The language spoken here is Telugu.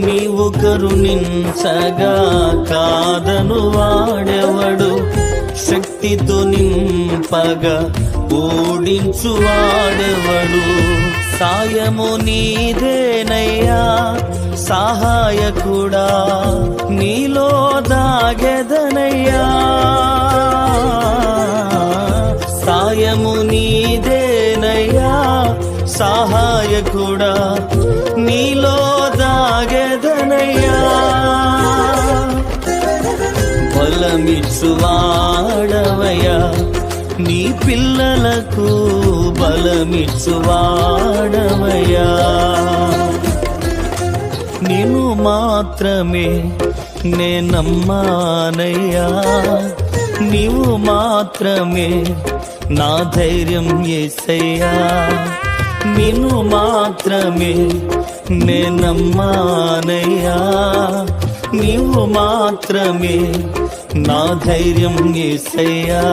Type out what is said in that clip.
నీవు కరుణించగా కాదను వాడెవడు, శక్తితో నింపగా ఓడించు వాడెవడు. సాయము నీదేనయ్యా సహాయకుడా, నీలో దాగెదనయ్యా. సాయము నీదేనయ్యా సహాయకుడా, నీలో దాగెదనయ్యా. బలమిచ్చువాడవయ్యా నీ పిల్లలకు, బలమిచ్చువాడవయ్యా. నిన్ను మాత్రమే నే నమ్మానయ్యా, నీవు మాత్రమే నా ధైర్యం యేసయ్యా. నిన్ను మాత్రమే నే నమ్మానయ్యా, నీవు మాత్రమే నా ధైర్యం యేసయ్యా.